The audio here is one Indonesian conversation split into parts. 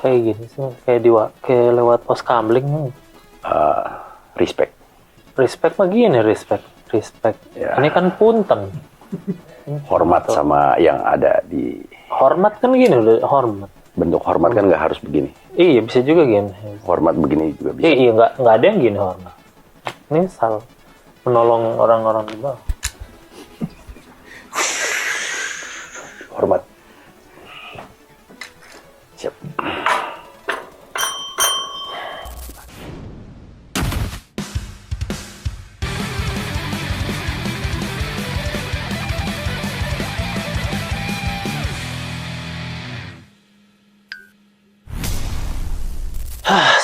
kayak gini sih? Kayak lewat pos kamling. Respect. Respect mah gini, respect. Ya. Ini kan punten. Hormat sama yang ada di... Hormat kan gini, udah hormat. Bentuk hormat kan nggak harus begini. Iya, bisa juga gini. Hormat begini juga bisa. Iya, nggak ada yang gini hormat. Ini misal menolong orang-orang di bawah. Hormat. Siap.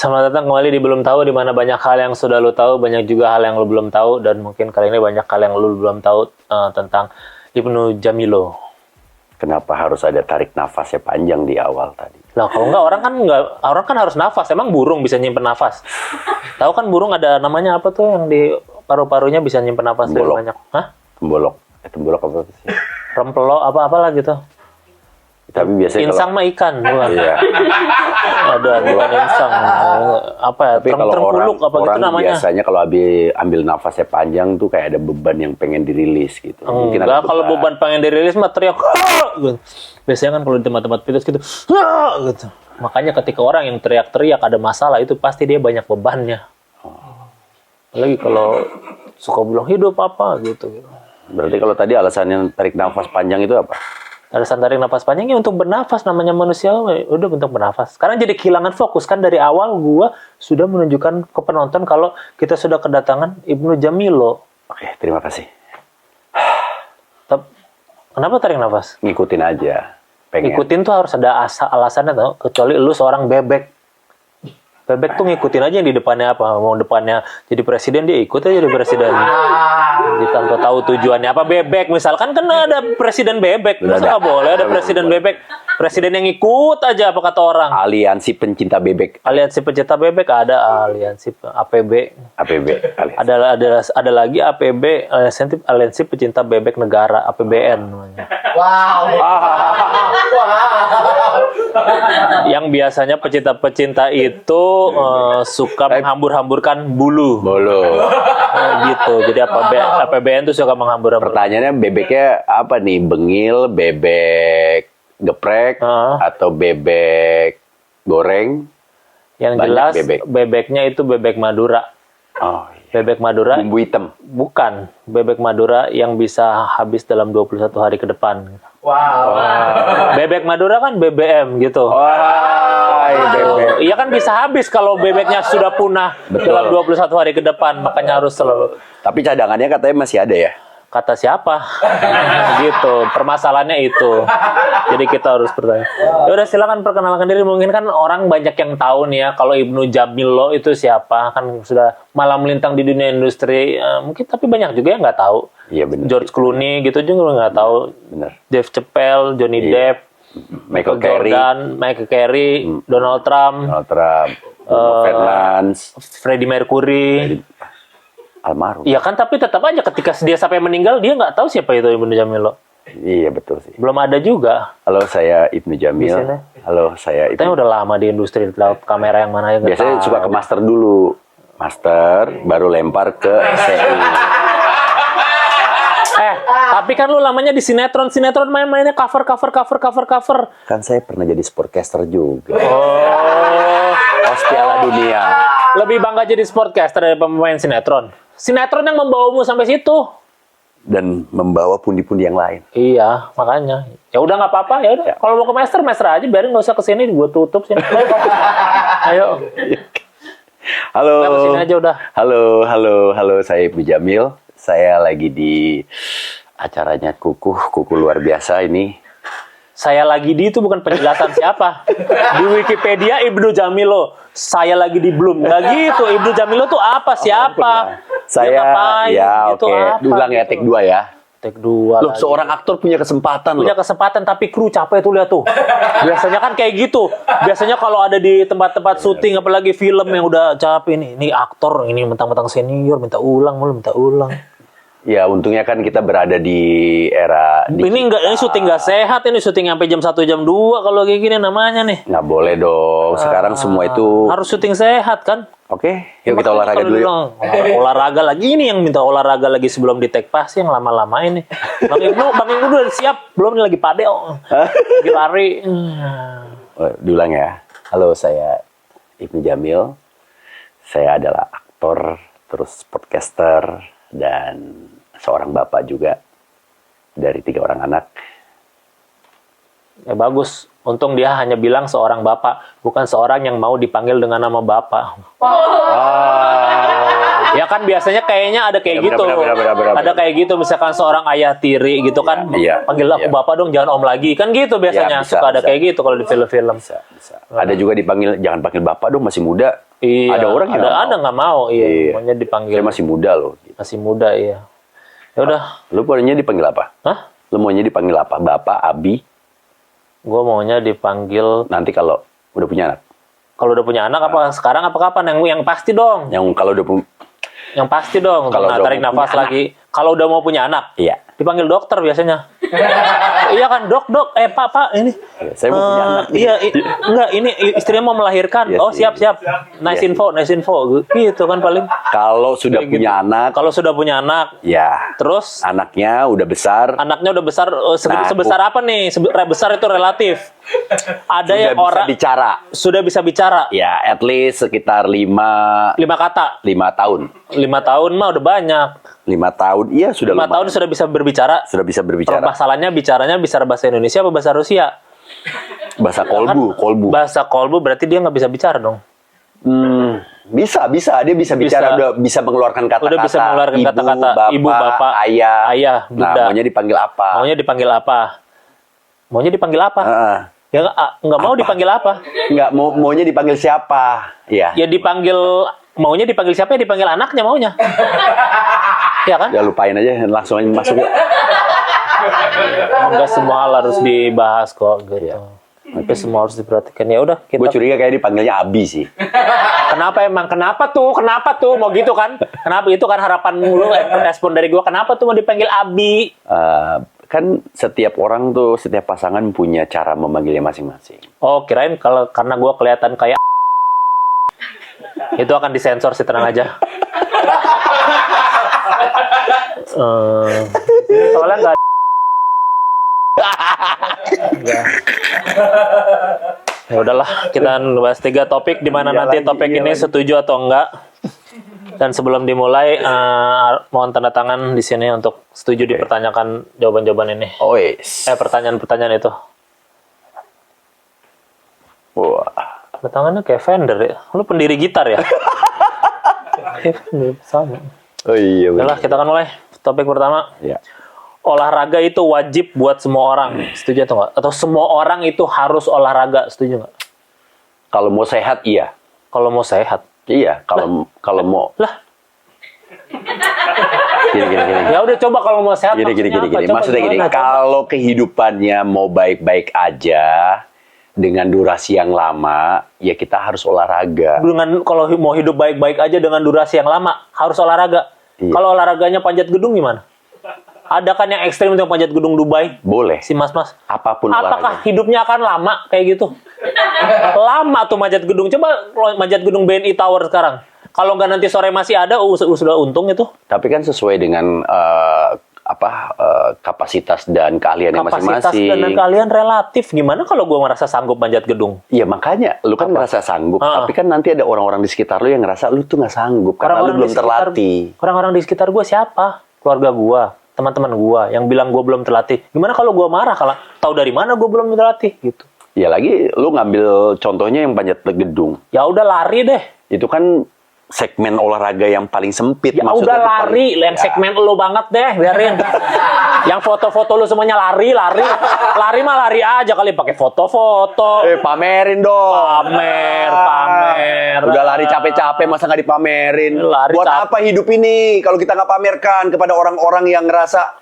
Selamat datang kembali di Belum Tahu, di mana banyak hal yang sudah lu tahu, banyak juga hal yang lu belum tahu, dan mungkin kali ini banyak hal yang lu belum tahu tentang Ibnu Jamilo. Kenapa harus ada tarik nafasnya panjang di awal tadi? Lah kalau orang kan harus nafas. Emang burung bisa nyimpen nafas? Tahu kan burung ada namanya apa tuh yang di paru-parunya bisa nyimpen nafas lebih banyak? Hah? Tembolok. Tembolok apa sih? Rempelo apa-apalah gitu. Tapi biasanya insang mah ikan, bukan? Iya. Ada bukan insang. Apa ya? Tapi kalau Terengkuluk apa gitu namanya? Biasanya kalau ambil nafasnya panjang tuh kayak ada beban yang pengen dirilis gitu. Mungkin Enggak, kalau beban pengen dirilis mah teriak. Gitu. Biasanya kan kalau di tempat-tempat fitness gitu. Gitu. Makanya ketika orang yang teriak-teriak ada masalah itu pasti dia banyak bebannya. Apalagi kalau suka bilang hidup apa gitu. Berarti kalau tadi alasannya tarik nafas panjang itu apa? Alasan tarik nafas panjangnya untuk bernafas, namanya manusia udah untuk bernafas. Sekarang jadi kehilangan fokus kan, dari awal gua sudah menunjukkan ke penonton kalau kita sudah kedatangan Ibnu Jamilo. Oke, terima kasih. Kenapa tarik nafas? Ngikutin aja. Pengen. Ngikutin tuh harus ada alasannya tau. Kecuali lu seorang bebek. Bebek tuh ngikutin aja yang di depannya apa. Mau depannya jadi presiden, dia ikut aja jadi presiden. Tanpa tahu tujuannya apa. Bebek misalkan kan ada presiden bebek. Masa nggak boleh ada presiden bebek? Presiden yang ikut aja apa kata orang. Aliansi pencinta bebek. Aliansi pencinta bebek ada, aliansi APB. Ada lagi APB, aliansi pencinta bebek negara, APBN namanya. Wow. Yang biasanya pecinta-pecinta itu suka menghambur-hamburkan bulu. Gitu. Jadi APBN tuh suka menghambur-hamburkan. Pertanyaannya bebeknya apa nih? Bengil, bebek geprek, atau bebek goreng? Yang jelas bebeknya itu bebek Madura. Oh, iya. Bebek Madura. Bumbu hitam? Bukan. Bebek Madura yang bisa habis dalam 21 hari ke depan. Wow. Bebek Madura kan BBM gitu. Iya kan bisa habis kalau bebeknya sudah punah. Betul. Dalam 21 hari ke depan. Makanya harus selalu. Tapi cadangannya katanya masih ada ya? Kata siapa? Gitu. Permasalahannya itu. Jadi kita harus bertanya. Ya udah, silakan perkenalkan diri. Mungkin kan orang banyak yang tahu nih ya kalau Ibnu Jamilo itu siapa. Kan sudah malam melintang di dunia industri. Mungkin tapi banyak juga yang nggak tahu. Iya benar. George Clooney gitu juga nggak tahu. Benar. Dave Chappelle, Johnny Depp, Michael Carey, Donald Trump, Fernandes, Freddie Mercury. almarhum. Iya kan, tapi tetap aja ketika dia sampai meninggal dia nggak tahu siapa itu Ibnu Jamilo. Iya betul sih. Belum ada juga. Halo, saya Ibnu Jamil. Halo, saya Ibnu. Kita udah lama di industri kamera yang mana ya. Biasanya suka ke master dulu. Master baru lempar ke CI. Tapi kan lu lamanya di sinetron main-mainnya cover. Kan saya pernah jadi sportcaster juga. Oh, Host Piala Dunia. Lebih bangga jadi sportcaster dari pemain sinetron. Sinetron yang membawamu sampai situ. Dan membawa pundi-pundi yang lain. Iya, makanya. Ya udah nggak apa-apa, ya udah. Kalau mau ke master aja, biarin nggak usah kesini, gue tutup sini. Ayo. Halo. Kita kesini aja udah. Halo, saya Ibnu Jamil. Saya lagi di acaranya Kuku luar biasa ini. Saya lagi di itu bukan penjelasan siapa. Di Wikipedia Ibnu Jamilo. Saya lagi di Bloom. Nggak gitu. Ibnu Jamilo tuh apa? Siapa? Saya gitu, oke. Ulang ya, take 2 ya. Take 2 Loh, seorang aktor punya kesempatan Punya kesempatan, tapi kru capek tuh, lihat tuh. Biasanya kan kayak gitu. Biasanya kalau ada di tempat-tempat syuting, apalagi film yang udah capek ini aktor, ini mentang-mentang senior, minta ulang. Ya untungnya kan kita berada di era Ini enggak, ini syuting nggak sehat, ini syuting sampai jam 1 jam 2 kalau kayak gini namanya nih. nggak boleh dong. Sekarang semua itu Harus syuting sehat kan? oke. Yuk kita olahraga Kalau dulu. Yuk. bilang, olahraga lagi, ini yang minta olahraga lagi sebelum di take pass yang lama-lama ini. Bang Ibnu udah siap belum? Ini lagi padel, lagi lari. Diulang ya. Halo, saya Ibnu Jamil. Saya adalah aktor, terus podcaster, dan seorang bapak juga dari 3 orang anak. Ya bagus. Untung dia hanya bilang seorang bapak, bukan seorang yang mau dipanggil dengan nama bapak. Ya kan biasanya kayaknya ada kayak Ya, gitu. benar. Ada kayak gitu, misalkan seorang ayah tiri gitu kan. Iya, Panggil aku iya. bapak dong, jangan om lagi. Kan gitu biasanya. Ya, bisa, Suka ada bisa. kayak gitu kalau di film-film. Bisa. Ada juga dipanggil, jangan panggil bapak dong, masih muda. Iya, Ada orang yang ada nggak mau. Iya, Iya. maunya dipanggil. Saya masih muda loh. Masih muda, iya. Ya udah. Lu maunya dipanggil apa? Hah? Lu maunya dipanggil apa? Bapak, Abi? Gue maunya dipanggil Nanti kalau udah punya anak. kalau udah punya anak apa sekarang apa kapan yang pasti dong. Yang kalau udah punya... Yang pasti dong. Kalau Nah, udah tarik mau nafas punya lagi. Kalau udah mau punya anak, Iya. dipanggil dokter biasanya. Iya kan, dok, pak, ini. Saya mau punya anak nih. Iya, enggak, ini istrinya mau melahirkan. Iya Oh, sih. siap. Nice Iya info. Gitu kan paling. Kalau sudah Kayak punya gitu. anak, Kalau sudah punya anak, ya terus anaknya udah besar, anaknya udah besar, Nah, sebesar apa nih? Besar itu relatif. Ada sudah yang bisa orang bicara. sudah bisa bicara. Ya, at least sekitar 5 5 kata. tahun. 5 tahun mah udah banyak. 5 tahun, iya sudah 5 tahun lumayan. sudah bisa berbicara. Sudah bisa berbicara. Masalahnya bicaranya bisa bahasa Indonesia apa bahasa Rusia? Bahasa kolbu. Bahasa kolbu berarti dia nggak bisa bicara dong. Bisa. Dia bisa bicara, udah bisa mengeluarkan kata-kata. Udah bisa mengeluarkan kata-kata. Ibu, bapak, ayah. bunda. Nah, maunya dipanggil apa? Maunya dipanggil apa? Maunya dipanggil apa? Heeh. Ya nggak mau dipanggil apa? Nggak, maunya dipanggil siapa? Iya. Ya maunya dipanggil siapa? Ya dipanggil anaknya maunya. Ya kan? Ya lupain aja, langsung aja masuk. Enggak semua hal harus dibahas kok gitu. Iya. Tapi semua harus diperhatikan. Ya udah Gue kita. curiga kayak dipanggilnya Abi sih. Kenapa emang? Kenapa tuh? Mau gitu kan? Kenapa itu kan harapan lu respon dari gua? Kenapa tuh mau dipanggil Abi? Kan setiap orang tuh, setiap pasangan punya cara memanggilnya masing-masing. Oh, kirain karena gua kelihatan kayak itu akan disensor sih, tenang aja. Soalnya nggak. Ya udahlah, kita bahas 3 topik di mana nanti topik ini setuju atau enggak. Dan sebelum dimulai, mohon tanda tangan di sini untuk setuju dipertanyakan jawaban-jawaban ini. Oh yes. Pertanyaan-pertanyaan itu. Wah. Tanda tangannya kayak Fender ya. Lu pendiri gitar ya? Sama. Oh iya. Udahlah, kita akan mulai. Topik pertama. Ya. Olahraga itu wajib buat semua orang. Setuju atau enggak? Atau semua orang itu harus olahraga. Setuju enggak? Kalau mau sehat, iya. Kalau mau sehat. Iya. Kalau mau. Lah, Gini. ya udah coba kalau mau sehat. Gini. Coba Maksudnya gini. gimana? Coba. Kalau kehidupannya mau baik-baik aja dengan durasi yang lama, ya kita harus olahraga. Kalau mau hidup baik-baik aja dengan durasi yang lama, harus olahraga. Iya. Kalau olahraganya panjat gedung gimana? Ada kan yang ekstrim untuk panjat gedung Dubai? Boleh. Si mas-mas. Apapun Apakah olahraga. hidupnya akan lama kayak gitu? Lama tuh manjat gedung. Coba manjat gedung BNI Tower sekarang. Kalau nggak nanti sore masih ada, sudah untung itu. Tapi kan sesuai dengan kapasitas dan keahliannya Kapasitas masing-masing. dan kalian relatif. Gimana kalau gue merasa sanggup manjat gedung? Iya makanya, lu kan ngerasa sanggup, tapi kan nanti ada orang-orang di sekitar lu yang ngerasa lu tuh nggak sanggup karena lu belum terlatih. Orang-orang di sekitar gue siapa? Keluarga gue, teman-teman gue yang bilang gue belum terlatih. Gimana kalau gue marah kalau tahu dari mana gue belum terlatih gitu? Ya lagi, lu ngambil contohnya yang panjat gedung. Ya udah lari deh. Itu kan segmen olahraga yang paling sempit. Ya maksudnya udah tuh lari, yang segmen lu banget deh, biarin. Yang foto-foto lu semuanya lari. Lari mah lari aja kali pakai foto-foto. Pamerin dong. Pamer. Udah lari capek-capek, masa nggak dipamerin? Lari Buat capek. apa hidup ini kalau kita nggak pamerkan kepada orang-orang yang ngerasa,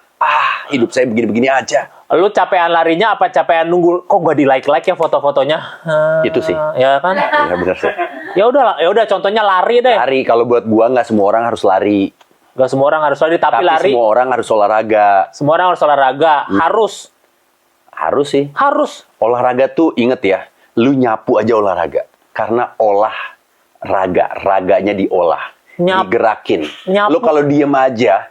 hidup saya begini-begini aja. Lu capean larinya apa capean nunggu? Kok gak di like ya foto-fotonya? Itu sih. Ya kan? Ya benar sih. Ya udah contohnya lari deh. Lari, kalau buat gua nggak semua orang harus lari. Nggak semua orang harus lari, tapi lari. semua orang harus olahraga. Semua orang harus olahraga. Harus sih. Harus. Olahraga tuh inget ya, lu nyapu aja olahraga. Karena raganya diolah, digerakin. Nyapu. Lu kalau diem aja,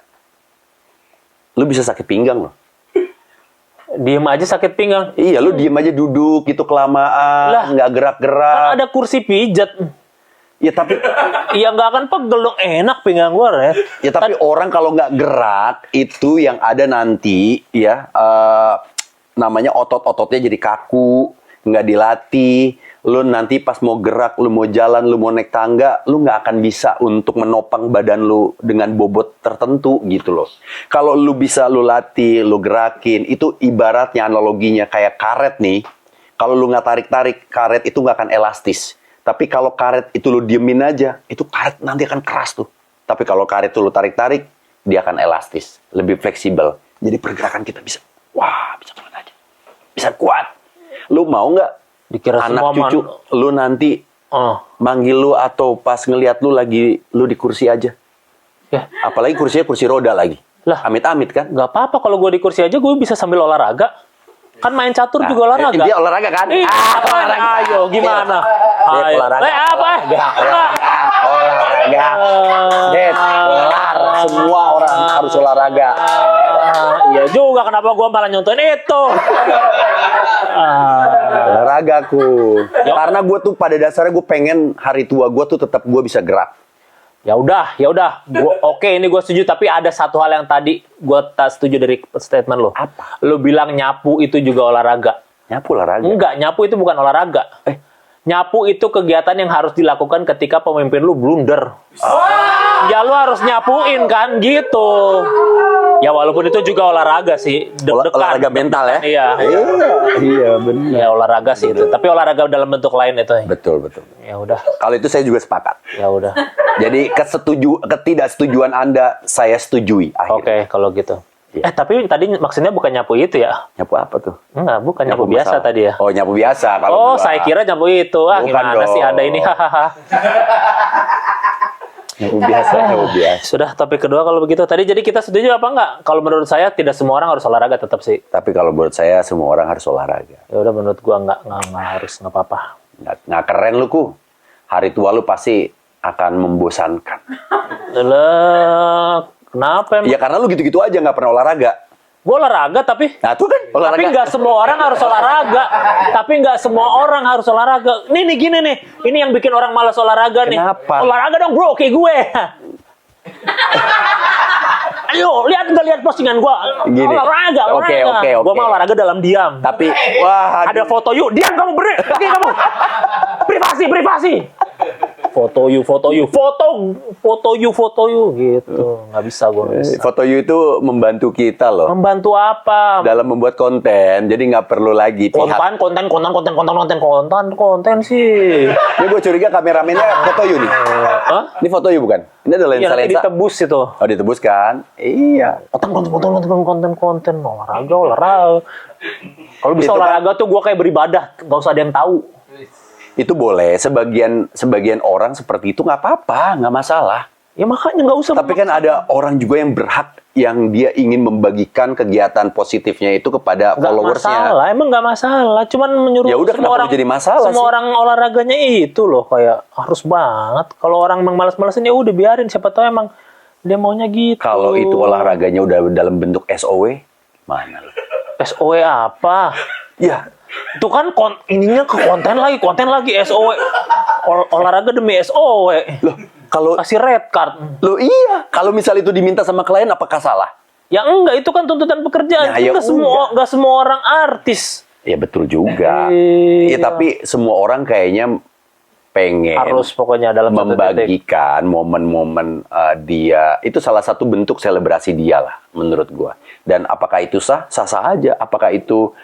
lu bisa sakit pinggang loh. Diem aja sakit pinggang. Iya, lu diem aja duduk gitu kelamaan, nggak gerak-gerak. Kan ada kursi pijat. Ya tapi, Ya nggak akan pegel dong. Enak pinggang gua ya. ya tapi orang kalau nggak gerak itu yang ada nanti ya namanya otot-ototnya jadi kaku, nggak dilatih. Lu nanti pas mau gerak, lu mau jalan, lu mau naik tangga, lu nggak akan bisa untuk menopang badan lu dengan bobot tertentu gitu loh. Kalau lu bisa lu latih, lu gerakin, itu ibaratnya analoginya kayak karet nih. Kalau lu nggak tarik-tarik, karet itu nggak akan elastis. Tapi kalau karet itu lu diemin aja, itu karet nanti akan keras tuh. Tapi kalau karet itu lu tarik-tarik, dia akan elastis, lebih fleksibel. Jadi pergerakan kita bisa, bisa kuat aja. Bisa kuat. Lu mau nggak? Dikira Anak semua cucu lu nanti Oh. manggil lu atau pas ngelihat lu lagi lu di kursi aja. Ya. Apalagi kursinya kursi roda lagi. Lah. Amit-amit kan? Nggak apa-apa kalau gue di kursi aja gue bisa sambil olahraga. Kan main catur juga olahraga. Dia olahraga kan? Iya, olahraga. Ayo, gimana? Ayo. Olahraga. Apa? Olahraga. Net, kelar. Semua orang harus olahraga. Iya juga, kenapa gue malah nyontohin itu? Olahragaku. Karena gue tuh pada dasarnya gue pengen hari tua gue tuh tetap gue bisa gerak. Ya udah. Oke, ini gue setuju. Tapi ada satu hal yang tadi gue tak setuju dari statement lo. Apa? Lo bilang nyapu itu juga olahraga. Nyapu olahraga. Enggak, nyapu itu bukan olahraga. Nyapu itu kegiatan yang harus dilakukan ketika pemimpin lu blunder. Ya lu harus nyapuin kan, gitu. Ya walaupun itu juga olahraga sih. Deg-degan. Olahraga mental ya? Iya. Iya benar. Ya olahraga sih itu. Tapi olahraga dalam bentuk lain itu. Betul. Ya udah. Kalau itu saya juga sepakat. Ya udah. Jadi ketidaksetujuan Anda saya setujui akhirnya. Oke, kalau gitu. Iya. Tapi tadi maksudnya bukan nyapu itu ya? Nyapu apa tuh? Enggak, bukan nyapu biasa masalah. tadi ya. Oh, nyapu biasa. Kalau Oh, gua. saya kira nyapu itu. Bukan Gimana dong. sih ada ini? Hahaha. Nyapu biasa. Sudah, topik kedua kalau begitu. Tadi jadi kita setuju apa enggak? Kalau menurut saya tidak semua orang harus olahraga tetap sih. Tapi kalau menurut saya semua orang harus olahraga. Ya udah, menurut gua enggak harus, enggak apa-apa. Nggak keren lu ku. Hari tua lu pasti akan membosankan. Lah, kenapa emang? Ya karena lu gitu-gitu aja nggak pernah olahraga. Gua olahraga tapi Nah tuh kan olahraga. Tapi nggak semua orang harus olahraga. Tapi nggak semua orang harus olahraga. Nih gini nih. Ini yang bikin orang malas olahraga nih. Kenapa? Olahraga dong bro, kayak gue. Ayo, lihat postingan gua. Gini. Olahraga. Oke. Gua mau olahraga dalam diam. Tapi wah Ada foto yuk. Diam kamu, pergi kamu. Privasi. Foto you gitu. Nggak bisa gua. Nggak bisa. foto you itu membantu kita loh Membantu apa? dalam membuat konten. Jadi nggak perlu lagi pihak. Konten sih. Ini gue curiga kameramennya foto you nih. Hah? Ini foto you bukan? Ini ada Iya, nanti lensa-lensa. ditebus itu. Oh ditebus kan? Iya. Konten olahraga. Kalau bisa Itu kan- olahraga tuh gue kayak beribadah, nggak usah ada yang tahu. Itu boleh. Sebagian orang seperti itu nggak apa-apa, nggak masalah. Ya makanya nggak usah. Tapi kan ada orang juga yang berhak yang dia ingin membagikan kegiatan positifnya itu kepada nggak followersnya. masalah, emang nggak masalah. Cuman menyuruh Ya udah, semua kenapa orang jadi masalah semua sih? orang olahraganya itu loh kayak harus banget. Kalau orang emang malas-malasin ya udah biarin. Siapa tahu emang dia maunya gitu. Kalau itu olahraganya udah dalam bentuk SOW, mana lu? SOW apa? Ya, Itu kan ininya ke konten lagi SOW. Olahraga demi SOW. loh kalau Kasih red card. lo iya, kalau misal itu diminta sama klien apakah salah? Ya enggak, itu kan tuntutan pekerjaan. Nah, ya Nggak semua orang artis. Ya betul juga. Iya. Ya tapi semua orang kayaknya pengen Harus pokoknya dalam satu titik. membagikan momen-momen dia. Itu salah satu bentuk selebrasi dia lah menurut gua. Dan apakah itu sah? Sah-sah aja. Apakah itu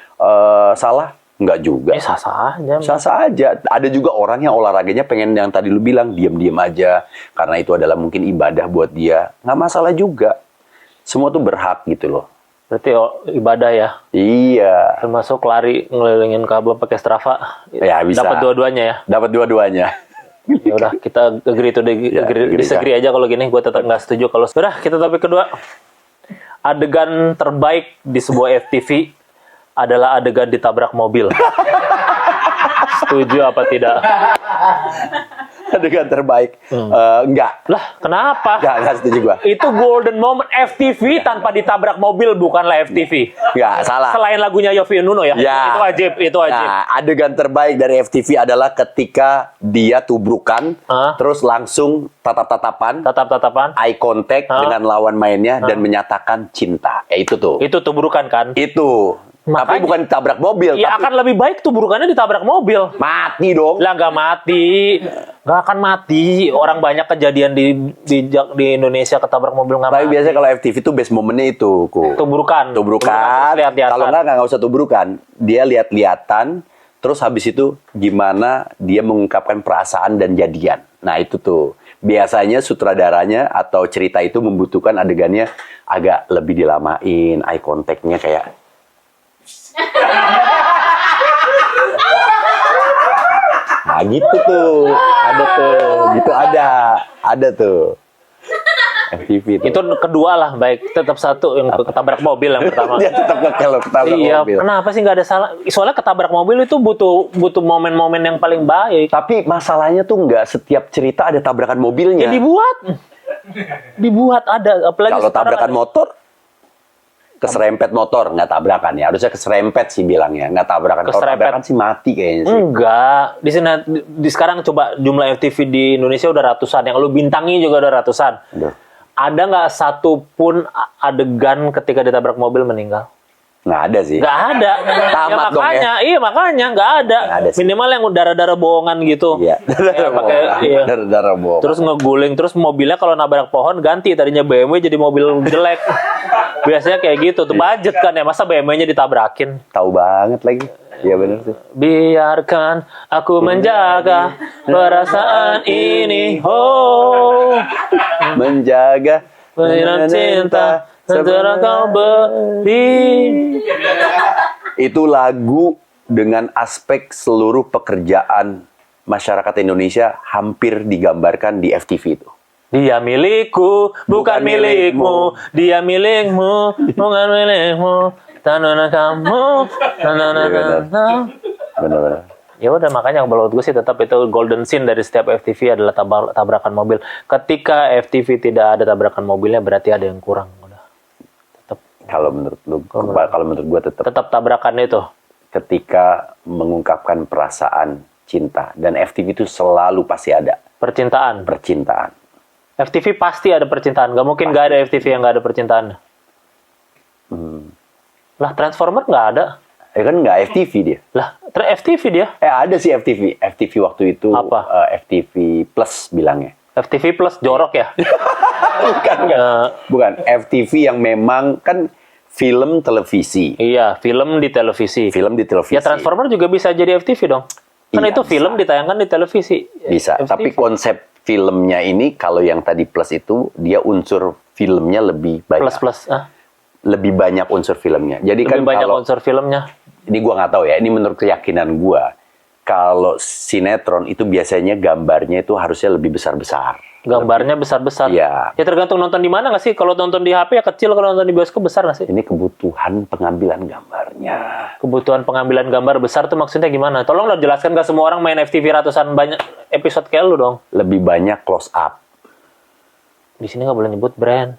salah? Enggak juga. Sah-sah aja. Sah-sah aja. Ada juga orang yang olahraganya pengen yang tadi lu bilang, diam-diam aja. Karena itu adalah mungkin ibadah buat dia. Nggak masalah juga. Semua tuh berhak gitu loh. Berarti ibadah ya. Iya. Termasuk lari ngelilingin Ka'bah pakai Strava. Ya, bisa. Dapat dua-duanya ya. Dapat dua-duanya. Ya udah, kita agree to disagree aja kalau gini. Gue tetap nggak setuju kalau. Udah, kita topik kedua. Adegan terbaik di sebuah FTV adalah adegan ditabrak mobil. Setuju apa tidak? Adegan terbaik. Enggak. Lah, kenapa? Enggak setuju gua. Itu golden moment FTV tanpa ditabrak mobil, bukanlah FTV. Enggak, salah. Selain lagunya Yovie Nuno ya. Ya. Itu wajib. Nah, adegan terbaik dari FTV adalah ketika dia tubrukan, terus langsung tatap-tatapan, eye contact dengan lawan mainnya dan menyatakan cinta. Ya itu tuh. Itu tubrukan kan? Itu. Tapi Makanya- bukan ditabrak mobil. Ya tapi akan lebih baik tubrukannya ditabrak mobil. mati dong. Lah nggak mati. Nggak akan mati. Orang banyak kejadian di Indonesia ketabrak mobil nggak Tapi mati. biasanya kalau FTV tuh base momennya itu, Tubrukan. Tubrukan. Lihat-lihatan. Kalau nggak usah tubrukan. Dia lihat-lihatan. Terus habis itu gimana dia mengungkapkan perasaan dan jadian. Nah itu tuh. Biasanya sutradaranya atau cerita itu membutuhkan adegannya agak lebih dilamain. Eye contact-nya kayak... Nah gitu tuh. Ada tuh. Gitu ada tuh. FTV itu. Itu kedua lah baik. Tetap satu yang ketabrak mobil yang pertama. Dia tetap kalau ketabrak Iya, mobil. kenapa sih nggak ada salah? Soalnya ketabrak mobil itu butuh momen-momen yang paling baik. Tapi masalahnya tuh nggak setiap cerita ada tabrakan mobilnya. Ya dibuat ada. Apalagi Kalau sekarang tabrakan ada- motor, keserempet motor, nggak tabrakan ya. Harusnya keserempet sih bilangnya, nggak tabrakan. Kalau Keserempet. tabrakan sih mati kayaknya sih. Enggak, di sini di sekarang coba jumlah FTV di Indonesia udah ratusan, yang lu bintangi juga udah ratusan. Aduh. Ada nggak satu pun adegan ketika ditabrak mobil meninggal? Nggak ada sih. Nggak ada. Tamat dong ya. Iya makanya nggak ada. Nggak ada sih. Minimal yang darah-darah bohongan gitu. Iya. Ya, pakai, iya. Darah bohong. Terus ngeguling, terus mobilnya kalau nabrak pohon ganti, tadinya BMW jadi mobil jelek. Biasanya kayak gitu tuh, budget kan ya, masa BMW-nya ditabrakin. Tahu banget lagi. Iya benar sih. Biarkan aku menjaga perasaan ini, oh, Menjaga menyiram cinta setelah kau beri. Itu lagu dengan aspek seluruh pekerjaan masyarakat Indonesia hampir digambarkan di FTV itu. Dia milikku, bukan milikmu. Dia milikmu, bukan milikmu. Tanana kamu, tanana kamu. Benar-benar. Ya udah, makanya menurut gue sih tetap itu golden scene dari setiap FTV adalah tabrakan mobil. Ketika FTV tidak ada tabrakan mobilnya berarti ada yang kurang. Udah. Tetap Kalau menurut lu, kalau menurut gua tetap tabrakan itu. ketika mengungkapkan perasaan cinta dan FTV itu selalu pasti ada Percintaan. percintaan. FTV pasti ada percintaan. Gak mungkin gak ada FTV yang gak ada percintaan. Lah Transformer gak ada. Ya kan nggak FTV dia. Lah FTV dia. Ada sih FTV. FTV waktu itu Apa? FTV Plus bilangnya. FTV plus jorok ya. Bukan. Bukan. FTV yang memang kan film televisi. Iya, film di televisi. Film di televisi. Ya Transformer juga bisa jadi FTV dong. Kan Iya, itu bisa. film ditayangkan di televisi. Bisa. FTV. Tapi konsep filmnya ini kalau yang tadi Plus itu dia unsur filmnya lebih banyak. plus. Lebih banyak unsur filmnya. Jadi Lebih kan banyak kalau unsur filmnya. ini gua nggak tahu ya, ini menurut keyakinan gua. Kalau sinetron itu biasanya gambarnya itu harusnya lebih besar-besar. Gambarnya besar-besar. Iya. Ya tergantung nonton di mana nggak sih? Kalau nonton di HP ya kecil, kalau nonton di bioskop besar nggak sih? Ini kebutuhan pengambilan gambarnya. Kebutuhan pengambilan gambar besar tuh maksudnya gimana? Tolong dong jelaskan, nggak semua orang main FTV ratusan banyak episode kayak lu dong. Lebih banyak close up. Di sini nggak boleh nyebut brand.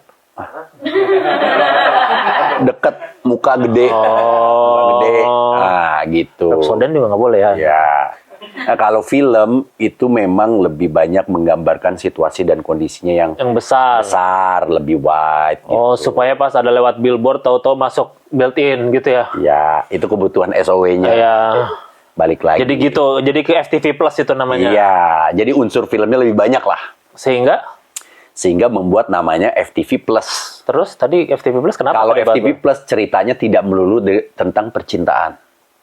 Deket, muka gede. Muka gede. Nah, gitu. Pepsodent juga nggak boleh ya. Ya. Nah, kalau film itu memang lebih banyak menggambarkan situasi dan kondisinya yang Yang besar. besar, lebih wide. Oh, gitu. supaya pas ada lewat billboard tahu-tahu masuk built-in gitu ya. Ya, itu kebutuhan SOW-nya. Ya. Balik lagi. Jadi gitu, jadi ke FTV Plus itu namanya. Iya, jadi unsur filmnya lebih banyak lah. Sehingga membuat namanya FTV Plus. Terus tadi FTV Plus kenapa? Kalau kok dibahas? FTV Plus ceritanya tidak melulu tentang percintaan.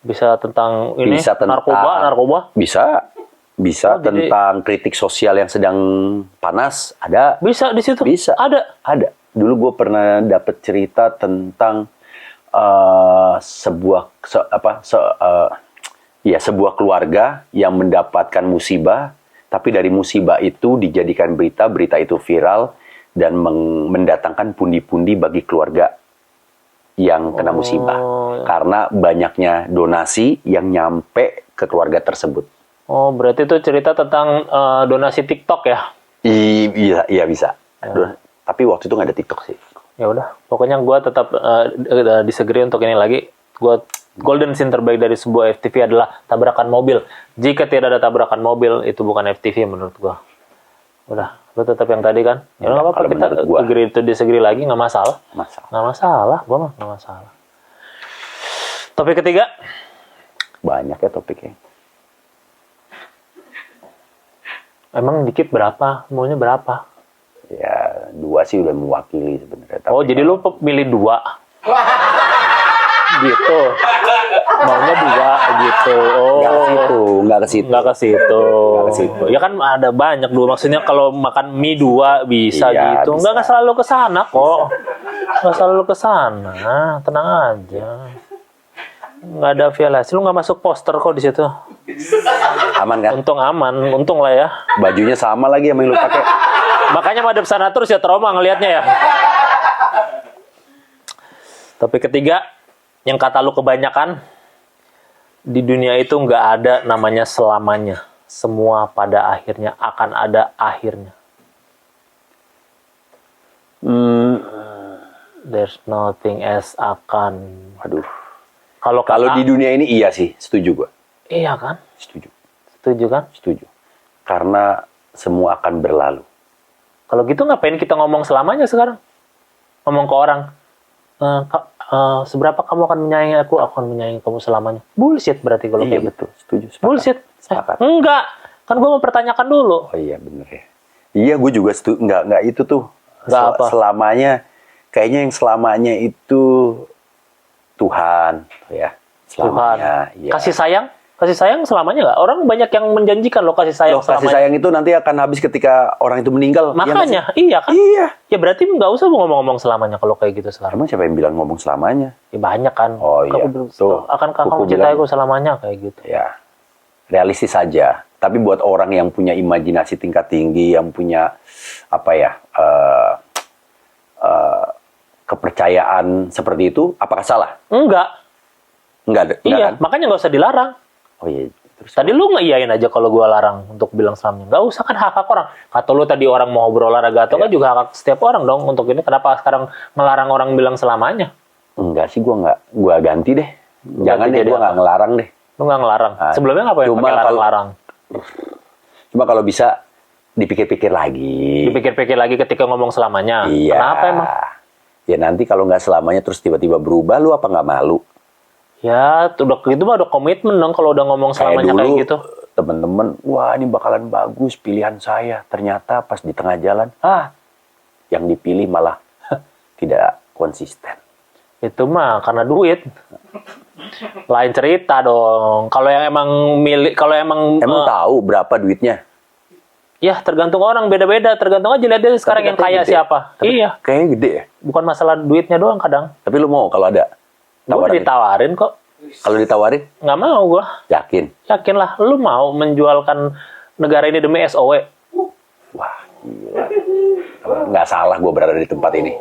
Bisa tentang ini, Bisa tentang narkoba? Bisa Oh, jadi- tentang kritik sosial yang sedang panas, ada. Bisa di situ? Bisa. Ada. Dulu gue pernah dapet cerita tentang sebuah keluarga yang mendapatkan musibah, tapi dari musibah itu dijadikan berita, berita itu viral dan mendatangkan pundi-pundi bagi keluarga yang kena musibah. Karena banyaknya donasi yang nyampe ke keluarga tersebut. Oh, berarti itu cerita tentang donasi TikTok ya? Iya bisa. Tapi waktu itu nggak ada TikTok sih. Ya udah, pokoknya gue tetap disagree untuk ini lagi. Gue golden scene terbaik dari sebuah FTV adalah tabrakan mobil. Jika tidak ada tabrakan mobil, itu bukan FTV menurut gue. Udah, lu tetap yang tadi kan? Ya nggak apa-apa, kita agree to disagree lagi, nggak masalah. Nggak masalah, gue mah nggak masalah. Topik ketiga. Banyak ya topiknya. Emang dikit berapa? Maunya berapa? Ya, 2 sih udah mewakili sebenarnya. Oh, jadi lu milih 2? Gitu. Maunya 2 gitu. Oh. Nggak ke situ. Ya kan ada banyak dulu. Maksudnya kalau makan mie 2 bisa gitu. Bisa. Nggak selalu ke sana kok. Nggak selalu ke sana. Tenang aja. Nggak ada violasi. Lu nggak masuk poster kok di situ. Aman kan? Untung aman. Untung lah ya. Bajunya sama lagi yang lu pakai. Makanya madep sana terus ya, trauma ngelihatnya ya. Topik ketiga, yang kata lu kebanyakan, di dunia itu nggak ada namanya selamanya. Semua pada akhirnya akan ada akhirnya. There's nothing else akan. Aduh. Kalau di dunia ini iya sih, setuju gua. Iya kan? Setuju kan? Setuju. Karena semua akan berlalu. Kalau gitu ngapain kita ngomong selamanya sekarang? Ngomong ke orang, seberapa kamu akan menyayangi aku akan menyayangi kamu selamanya. Bullshit berarti kalau kayak betul. Setuju. Bullshit. Sepakat. Enggak. Kan gue mempertanyakan dulu. Oh iya bener ya. Iya gue juga setuju. Enggak itu tuh. Apa? Selamanya. Kayaknya yang selamanya itu Tuhan. Ya. Selamanya. Tuhan. Iya. Kasih sayang selamanya nggak? Orang banyak yang menjanjikan loh kasih sayang selamanya. Kasih sayang itu nanti akan habis ketika orang itu meninggal. Makanya, iya kan? Iya. Ya berarti nggak usah ngomong-ngomong selamanya kalau kayak gitu sekarang. Emang siapa yang bilang ngomong selamanya? Ya banyak kan. Oh iya. Akankah kamu mencintai aku selamanya kayak gitu? Ya. Realistis saja. Tapi buat orang yang punya imajinasi tingkat tinggi, yang punya apa ya kepercayaan seperti itu, apakah salah? Enggak. Enggak Iya, kan? makanya nggak usah dilarang. Oh iya. Terus Tadi lu ngeiyain aja kalau gua larang untuk bilang selamanya. Nggak usah, kan hak-hak orang. Kata lu tadi orang mau berolahraga atau nggak juga hak setiap orang dong untuk ini. Kenapa sekarang ngelarang orang bilang selamanya? Enggak sih, gua ganti deh. Jangan deh, gua nggak ngelarang deh. Lu nggak ngelarang. Sebelumnya ngapain pakai larang-larang? Cuma kalau bisa dipikir-pikir lagi. Dipikir-pikir lagi ketika ngomong selamanya. Iya. Kenapa emang? Ya nanti kalau nggak selamanya terus tiba-tiba berubah, lu apa nggak malu? Ya, udah gitu mah udah komitmen dong kalau udah ngomong selamanya kayak gitu. Temen-temen, wah ini bakalan bagus pilihan saya. Ternyata pas di tengah jalan, yang dipilih malah tidak konsisten. Itu mah karena duit. Lain cerita dong. Kalau yang emang Emang tahu berapa duitnya? Ya tergantung orang, beda-beda. Tergantung aja lihat dia sekarang yang kaya gede. siapa. Iya. Kayaknya gede ya. Bukan masalah duitnya doang kadang. Tapi lu mau kalau ada Gue ditawarin kok. Kalau ditawarin? Nggak mau gue. Yakin? Yakin lah. Lu mau menjualkan negara ini demi SOW? Wah, gila. Nggak salah gue berada di tempat ini.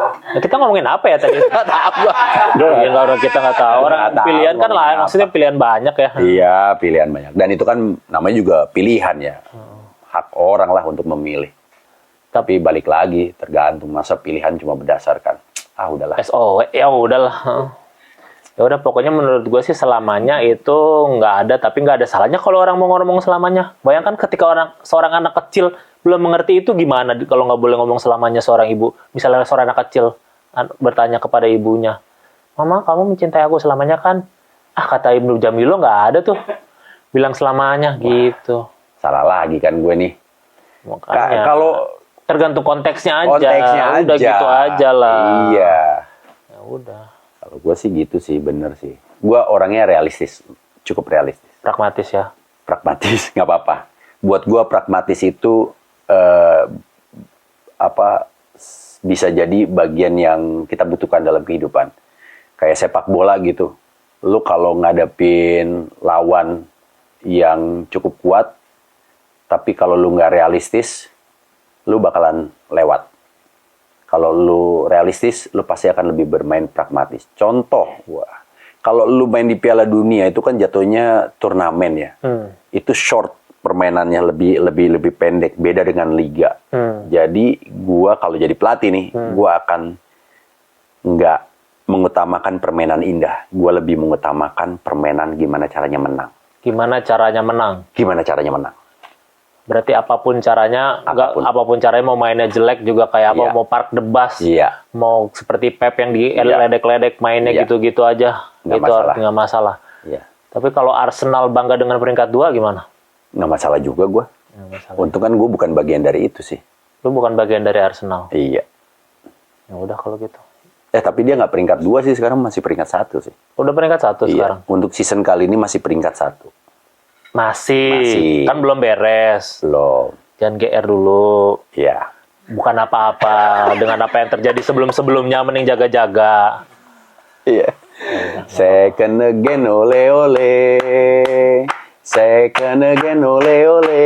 Nah, kita ngomongin apa ya tadi? Tahu gue. Ya, orang kita nggak tahu. Orang pilihan kan lain. Maksudnya pilihan banyak ya. Iya, pilihan banyak. Dan itu kan namanya juga pilihan ya. Hak orang lah untuk memilih. Tapi balik lagi, tergantung. Masa pilihan cuma berdasarkan udahlah. SOW, ya udahlah. Ya udah, pokoknya menurut gue sih selamanya itu nggak ada, tapi nggak ada salahnya kalau orang mau ngomong selamanya. Bayangkan ketika seorang anak kecil belum mengerti itu gimana kalau nggak boleh ngomong selamanya seorang ibu. Misalnya seorang anak kecil bertanya kepada ibunya, "Mama, kamu mencintai aku selamanya kan?" Kata Ibnu Jamilo nggak ada tuh bilang selamanya. Gitu. Salah lagi kan gue nih. Makanya. Kalau tergantung konteksnya aja. Konteksnya udah aja. gitu aja lah. Iya. Ya udah. Kalau gue sih gitu sih, bener sih. Gue orangnya realistis, cukup realistis. Pragmatis ya. Pragmatis, nggak apa-apa. Buat gue pragmatis itu bisa jadi bagian yang kita butuhkan dalam kehidupan. Kayak sepak bola gitu. Lu kalau ngadepin lawan yang cukup kuat, tapi kalau lu nggak realistis, lu bakalan lewat. Kalau lu realistis, lu pasti akan lebih bermain pragmatis. Contoh, kalau lu main di Piala Dunia itu kan jatuhnya turnamen ya. Itu short permainannya, lebih pendek, beda dengan liga. Jadi gua kalau jadi pelatih nih, gua akan nggak mengutamakan permainan indah. Gua lebih mengutamakan permainan gimana caranya menang. Gimana caranya menang? Gimana caranya menang? Berarti apapun caranya, apapun caranya, mau mainnya jelek juga kayak apa, Iya. mau park the bus, Iya. mau seperti Pep yang Iya. diledek-ledek mainnya Iya. gitu-gitu aja, Nggak itu masalah. nggak masalah. Iya. Tapi kalau Arsenal bangga dengan peringkat 2 gimana? Nggak masalah juga gua. Nggak masalah. Untung kan gue bukan bagian dari itu sih. Lu bukan bagian dari Arsenal. Iya. Ya udah kalau gitu. Tapi dia nggak peringkat 2 sih, sekarang masih peringkat 1 sih. Udah peringkat 1 sekarang. Untuk season kali ini masih peringkat 1. Masih. Kan belum beres. Belum. Jangan GR dulu. Iya. Bukan apa-apa dengan apa yang terjadi sebelum-sebelumnya, mending jaga-jaga. Iya. Second again, ole ole. Second again, ole ole.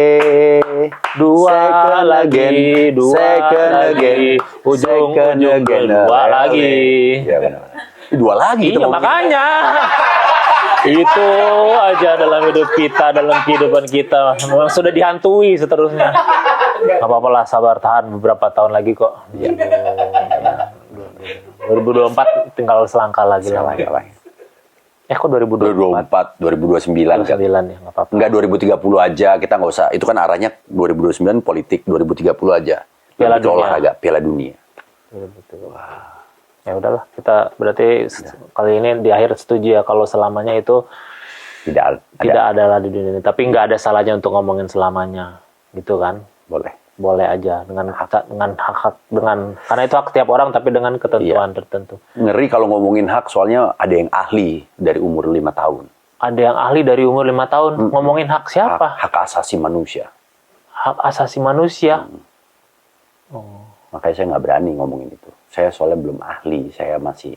Dua Second lagi, again, dua second lagi. again, Ujung-ujung second again, kedua ole, lagi. ole. Iya benar. Dua lagi Iya makanya. Itu aja dalam hidup kita, dalam kehidupan kita. Memang sudah dihantui seterusnya. Gak apa-apa lah, sabar, tahan beberapa tahun lagi kok. Iya. 2024 tinggal selangkah lagi lah. Kok 2024? 2024, 2029 kan. 2029 ya, nggak apa-apa. Enggak 2030 aja, kita nggak usah. Itu kan arahnya 2029 politik, 2030 aja. Piala Lebih ke Dunia. olahraga, Piala Dunia. Ya udahlah, kita berarti kali ini di akhir setuju ya kalau selamanya itu Tidak tidak adalah di dunia ini. Tapi nggak ada salahnya untuk ngomongin selamanya, gitu kan? Boleh aja dengan hak karena itu hak tiap orang, tapi dengan ketentuan tertentu. Ngeri kalau ngomongin hak, soalnya ada yang ahli dari umur 5 tahun. Ada yang ahli dari umur 5 tahun ngomongin hak siapa? Hak asasi manusia. Hak asasi manusia. Makanya saya nggak berani ngomongin itu. Saya soalnya belum ahli, saya masih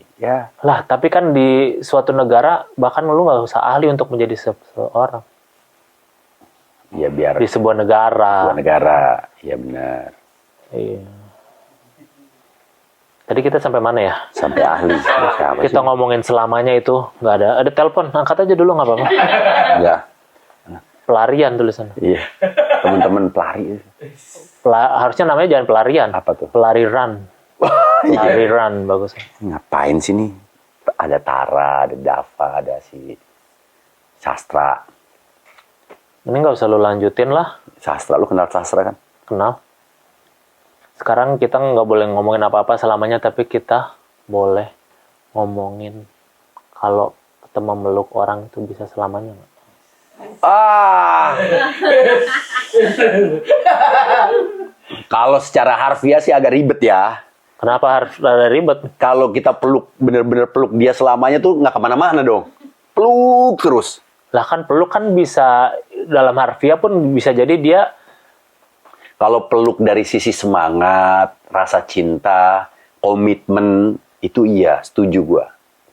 Lah, tapi kan di suatu negara bahkan lu nggak usah ahli untuk menjadi seseorang. ya biar Di sebuah negara. sebuah negara. Iya benar. Iya. Tadi kita sampai mana ya? Sampai ahli. Siapa Kita sih? ngomongin selamanya itu nggak ada. Ada telepon, angkat aja dulu nggak apa-apa. Enggak. Pelarian tulisan. Iya. Teman-teman pelari. Harusnya namanya jangan pelarian. Apa tuh? Pelari run. Pelari run bagus. Ngapain sih nih? Ada Tara, ada Dava, ada si Sastra. Ini nggak usah lu lanjutin lah. Sastra, lu kenal Sastra kan? Kenal. Sekarang kita nggak boleh ngomongin apa-apa selamanya, tapi kita boleh ngomongin kalau kita memeluk orang itu bisa selamanya nggak? Kalau secara harfiah sih agak ribet ya. Kenapa harus ada ribet? Kalau kita peluk, bener-bener peluk dia selamanya tuh nggak kemana-mana dong. Peluk terus. Lah kan peluk kan bisa dalam harfiah pun bisa jadi dia. Kalau peluk dari sisi semangat, rasa cinta, komitmen, itu iya, setuju gua.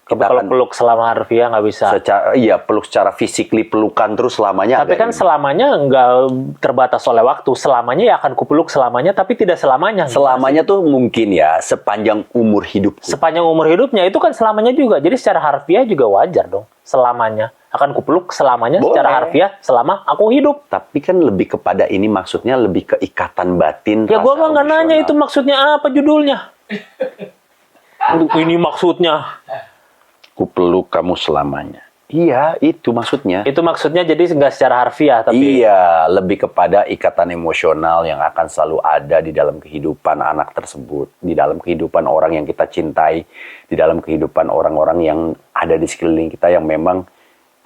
Tapi kalau peluk selama harfiah nggak bisa. Iya, peluk secara physically, pelukan terus selamanya. Tapi agak kan ribet. selamanya nggak terbatas oleh waktu. Selamanya ya akan kupeluk selamanya, tapi tidak selamanya. Selamanya tuh mungkin ya, sepanjang umur hidupku. Sepanjang umur hidupnya itu kan selamanya juga. Jadi secara harfiah juga wajar dong. Selamanya akan kupeluk selamanya. Boleh. Secara harfiah selama aku hidup. Tapi kan lebih kepada ini, maksudnya lebih ke ikatan batin. Ya gua rasa mah nggak nanya emosional. itu maksudnya apa judulnya. Ini maksudnya. Ku peluk kamu selamanya. Iya, itu maksudnya. Itu maksudnya jadi nggak secara harfiah, tapi Iya, lebih kepada ikatan emosional yang akan selalu ada di dalam kehidupan anak tersebut, di dalam kehidupan orang yang kita cintai, di dalam kehidupan orang-orang yang ada di sekeliling kita yang memang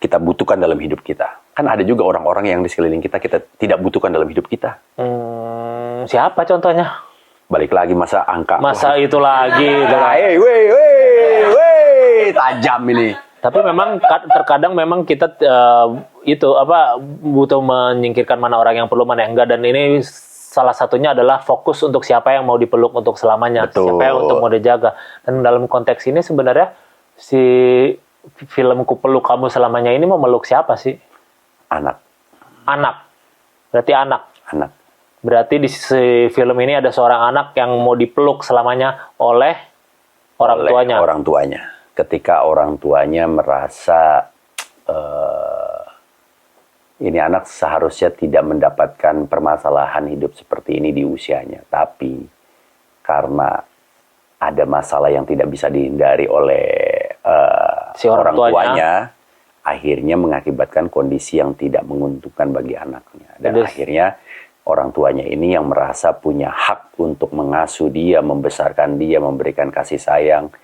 kita butuhkan dalam hidup kita. Kan ada juga orang-orang yang di sekeliling kita tidak butuhkan dalam hidup kita. siapa contohnya? Balik lagi masa angka. Masa itu lagi. Tajam ini. Tapi memang terkadang memang kita butuh menyingkirkan mana orang yang perlu, mana yang enggak, dan ini salah satunya adalah fokus untuk siapa yang mau dipeluk untuk selamanya. Betul. Siapa yang untuk mau dijaga. Dan dalam konteks ini sebenarnya si film Ku Peluk Kamu Selamanya ini memeluk siapa sih? Anak. Anak. Berarti anak. Anak. Berarti di film ini ada seorang anak yang mau dipeluk selamanya oleh orang Oleh tuanya. orang tuanya. Ketika orang tuanya merasa ini anak seharusnya tidak mendapatkan permasalahan hidup seperti ini di usianya. Tapi karena ada masalah yang tidak bisa dihindari oleh Si orang tuanya, akhirnya mengakibatkan kondisi yang tidak menguntungkan bagi anaknya. Dan Jadi- akhirnya orang tuanya ini yang merasa punya hak untuk mengasuh dia, membesarkan dia, memberikan kasih sayang.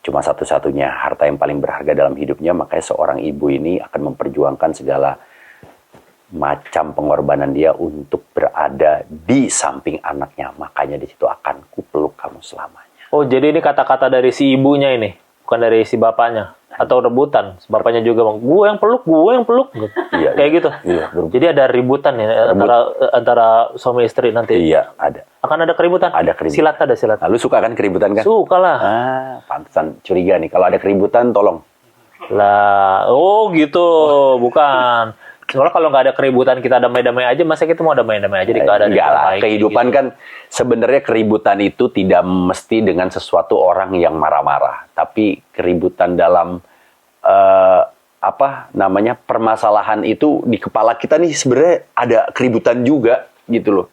Cuma satu-satunya harta yang paling berharga dalam hidupnya, makanya seorang ibu ini akan memperjuangkan segala macam pengorbanan dia untuk berada di samping anaknya. Makanya di situ akan kupeluk kamu selamanya. Oh, jadi ini kata-kata dari si ibunya ini, bukan dari si bapaknya. Atau rebutan. Bapaknya juga bang, gue yang peluk. Iya, Kayak gitu. Iya, berebut. Jadi ada ributan ya antara suami istri nanti. Iya, ada. Akan ada keributan. Ada keributan. Silat ada silat. Lalu suka kan keributan kan? Suka lah. Pantesan curiga nih. Kalau ada keributan, tolong. Lah, oh gitu, bukan. Soalnya kalau nggak ada keributan kita damai-damai aja, masa kita mau damai-damai aja di keadaan Enggak yang lah. baik, Kehidupan gitu. kan sebenarnya keributan itu tidak mesti dengan sesuatu orang yang marah-marah. Tapi keributan dalam permasalahan itu di kepala kita nih sebenarnya ada keributan juga gitu loh.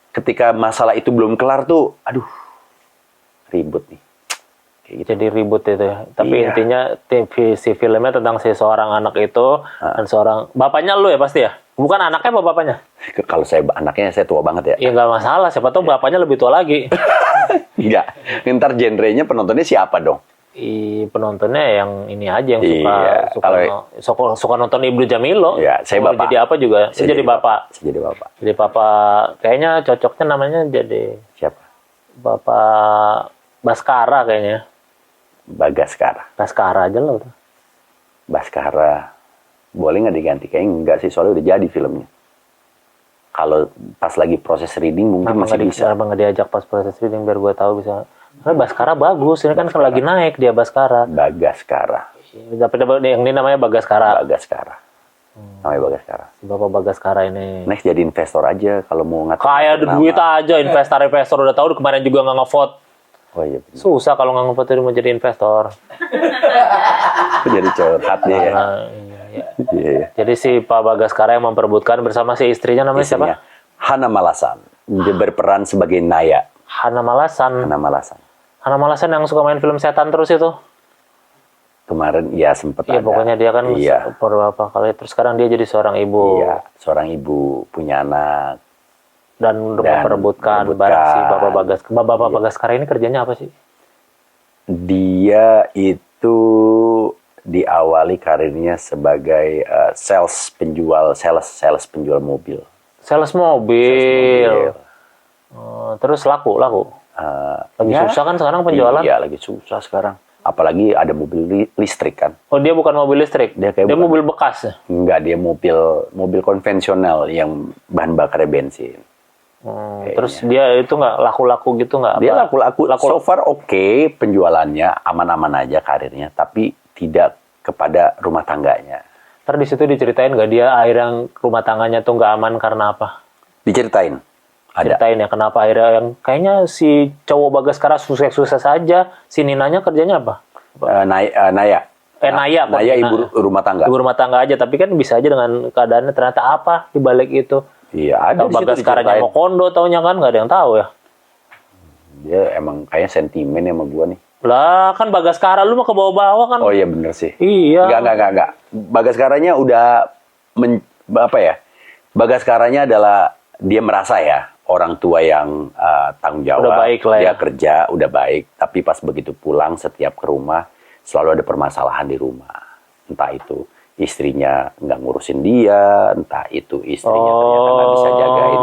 Ketika masalah itu belum kelar tuh, aduh, ribut nih. Kayak gitu. Jadi ribut itu ya. Tapi Iya. intinya si filmnya tentang si seorang anak itu dan seorang bapaknya lu ya pasti ya. Bukan anaknya apa bapaknya? Kalau saya anaknya saya tua banget ya. Ya nggak masalah. Siapa tahu bapaknya lebih tua lagi. Enggak. Ntar genrenya penontonnya siapa dong? Penontonnya yang ini aja yang Iya, suka nonton Ibnu Jamilo. Iya, saya Mau bapak. jadi apa juga. Saya jadi bapak. Saya jadi bapak. Jadi bapak kayaknya cocoknya namanya jadi Siapa? Bapak Baskara kayaknya. Bagaskara. Baskara aja lah udah. Baskara. Boleh nggak diganti? Kayaknya enggak sih, soalnya udah jadi filmnya. Kalau pas lagi proses reading mungkin masih bisa. Kenapa nggak diajak pas proses reading biar gue tahu bisa. Karena Baskara bagus, ini kan lagi naik dia Baskara. Bagaskara. Tapi yang ini namanya Bagaskara. Bagaskara. Namanya Bagaskara. Si Bapak Bagaskara ini. Next jadi investor aja kalau mau ngatur. Kayak ada duit aja, investor udah tahu kemarin juga nggak ngevote. Oh iya benar. Susah kalau nggak ngevote mau jadi investor. Jadi curhat dia ya. Nah, iya. Iya. Jadi si Pak Bagaskara yang memperebutkan bersama si istrinya namanya Istrinya, siapa? Hana Malasan. Dia berperan sebagai Naya. Hana Malasan. Hana Malasan. Hana Malasan yang suka main film setan terus itu. Kemarin ya sempat Iya, ada. pokoknya dia kan Iya. beberapa kali. Terus sekarang dia jadi seorang ibu. Iya, seorang ibu punya anak. Dan memperebutkan barang si Bapak Bagaskara. Bapak Bagaskara ini kerjanya apa sih? Dia itu diawali karirnya sebagai sales penjual mobil. Sales mobil. Terus laku. Lagi Ya, susah kan sekarang penjualan? Iya, lagi susah sekarang. Apalagi ada mobil listrik kan. Oh, dia bukan mobil listrik. Dia kayak bukan. mobil bekas. Enggak, dia mobil konvensional yang bahan bakarnya bensin. Terus dia itu nggak laku-laku gitu nggak? Dia apa? laku-laku. So far oke, penjualannya aman-aman aja karirnya, tapi tidak kepada rumah tangganya. Ntar di situ diceritain nggak dia akhirnya rumah tangganya tuh nggak aman karena apa? Diceritain. Ada. Ceritain ya kenapa akhirnya yang kayaknya si cowok Bagaskara sukses-sukses aja, si Ninanya kerjanya apa? Naya. Naya. Naya ibu rumah tangga. Ibu rumah tangga aja, tapi kan bisa aja dengan keadaannya ternyata apa di balik itu. Iya, ada Atau di situ Bagaskaranya diceritain. mau kondo taunya kan nggak ada yang tahu ya. Dia emang kayaknya sentimen sama gua nih. Lah kan Bagaskara lu mah ke bawah-bawah kan. Oh iya bener sih. Iya. Enggak. Bagaskaranya udah Bagaskaranya adalah dia merasa ya orang tua yang tanggung jawab. Udah baik lah ya. Dia kerja udah baik, tapi pas begitu pulang setiap ke rumah selalu ada permasalahan di rumah. Entah itu istrinya nggak ngurusin dia, entah itu istrinya ternyata nggak bisa jagain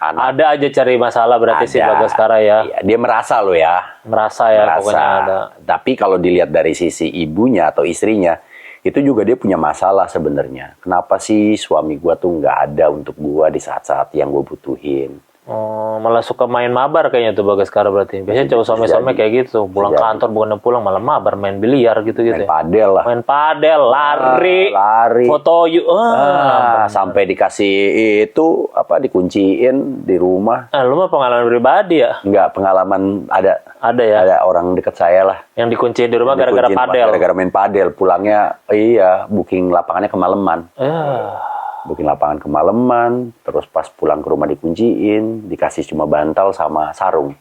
anak. Ada aja cari masalah berarti si Ada. Bagaskara ya. Iya, dia merasa loh ya. Merasa ya pokoknya ada. Tapi kalau dilihat dari sisi ibunya atau istrinya, itu juga dia punya masalah sebenarnya. Kenapa sih suami gua tuh nggak ada untuk gua di saat-saat yang gua butuhin? Oh, malah suka main mabar kayaknya tuh Bagaskara berarti. Biasanya cowok some-some kayak gitu, pulang Jadi. kantor bukan pulang malah mabar, main biliar gitu-gitu. Main Ya. padel lah. Main padel, lari, foto yuk. Sampai dikasih itu dikunciin di rumah. Lu mah pengalaman pribadi ya? Enggak, pengalaman ada Ada ya? ada orang dekat saya lah. Yang dikunciin di rumah gara-gara Dikunciin padel. Gara-gara main padel, pulangnya booking lapangannya kemalaman. Booking lapangan kemalaman, terus pas pulang ke rumah dikunciin, dikasih cuma bantal sama sarung.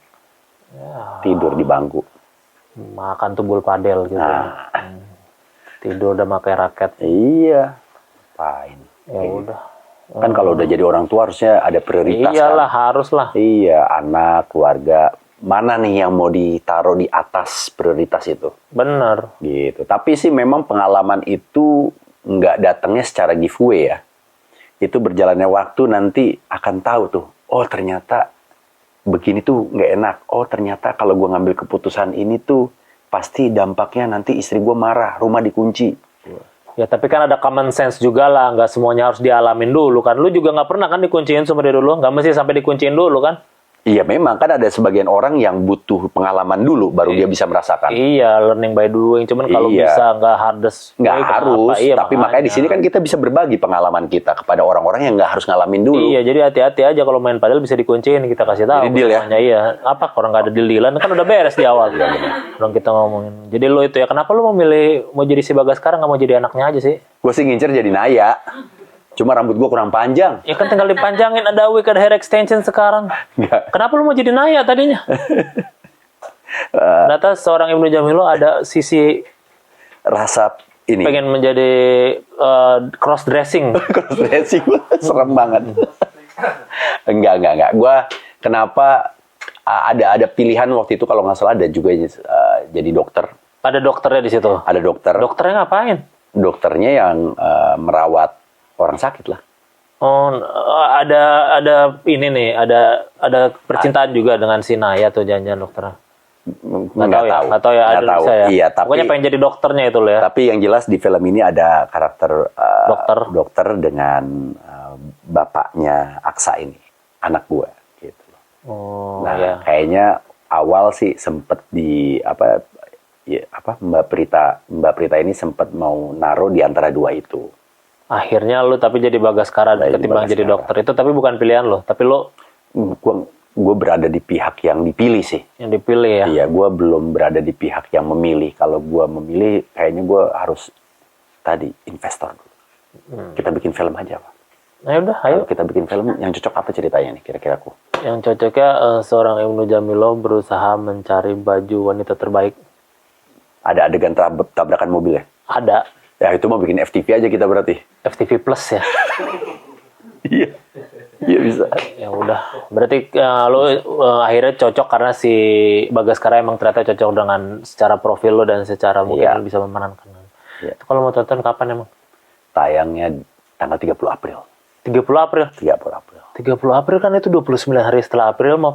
Tidur di bangku. Makan tumbul padel gitu. Nah. Tidur udah pakai raket. Iya. Apain? Ya udah. Kan kalau udah jadi orang tua harusnya ada prioritas. Iyalah, kan? harus lah. Iya, anak, keluarga. Mana nih yang mau ditaruh di atas prioritas itu? Bener. Gitu. Tapi sih memang pengalaman itu nggak datangnya secara giveaway ya. Itu berjalannya waktu nanti akan tahu tuh. Oh ternyata begini tuh nggak enak. Oh ternyata kalau gue ngambil keputusan ini tuh pasti dampaknya nanti istri gue marah, rumah dikunci. Ya tapi kan ada common sense juga lah. Nggak semuanya harus dialamin dulu kan. Lu juga nggak pernah kan dikunciin sama dia dulu. Nggak mesti sampai dikunciin dulu kan. Iya memang kan ada sebagian orang yang butuh pengalaman dulu baru dia bisa merasakan. Iya, learning by doing. Cuman kalau Iya. bisa nggak harus. Nggak harus, Iya, tapi makanya di sini kan kita bisa berbagi pengalaman kita kepada orang-orang yang nggak harus ngalamin dulu. Iya, jadi hati-hati aja kalau main padel bisa dikunciin, kita kasih tahu. Jadi deal ya? Namanya, iya. Apa orang nggak ada deal-dealan kan udah beres di awal. Orang kita ngomongin. Jadi lo itu ya, kenapa lo mau jadi si Bagaskara nggak mau jadi anaknya aja sih? Gue sih ngincer jadi Naya. Cuma rambut gue kurang panjang. Ya kan tinggal dipanjangin, ada wig, ada hair extension sekarang. Nggak. Kenapa lo mau jadi Naya tadinya? Ternyata seorang Ibnu Jamilo ada sisi Rasa ini. pengen menjadi cross dressing. Cross-dressing. Serem banget. Enggak. Gue kenapa ada pilihan waktu itu kalau nggak salah ada juga jadi dokter. Ada dokternya di situ. Ada dokter. Dokternya ngapain? Dokternya yang merawat orang sakit lah. Oh, ada ini nih, ada percintaan juga dengan si Naya tuh jangan-jangan dokternya. Nggak tahu ya, ada Nggak tahu. bisa ya. Iya, tapi Pokoknya pengen jadi dokternya itu loh ya. Tapi yang jelas di film ini ada karakter dokter dengan bapaknya Aksa ini, anak gua gitu. Oh, Nah, ya. kayaknya awal sih sempet Mbak Prita ini sempat mau naruh di antara dua itu. Akhirnya lu tapi jadi Bagaskara ketimbang jadi dokter. Itu tapi bukan pilihan lo, tapi lo Gue berada di pihak yang dipilih sih. yang dipilih ya. Iya, gue belum berada di pihak yang memilih. Kalau gue memilih, kayaknya gue harus tadi investor. Kita bikin film aja, Pak. Nah, udah, ayo. Kalau kita bikin film, yang cocok apa ceritanya nih kira-kira aku? Yang cocoknya seorang Ibnu Jamilo berusaha mencari baju wanita terbaik. Ada adegan tabrakan mobil ya? Ada Ya itu mau bikin FTV aja kita berarti. FTV Plus ya. Iya. Iya bisa. Ya udah, berarti lo akhirnya cocok karena si Bagaskara emang ternyata cocok dengan secara profil lo dan secara mungkin Iya. lo bisa memerankan. Iya. Itu kalau mau tonton kapan emang? Tayangnya tanggal 30 April. 30 April. 30 April. 30 April kan itu 29 hari setelah April mau.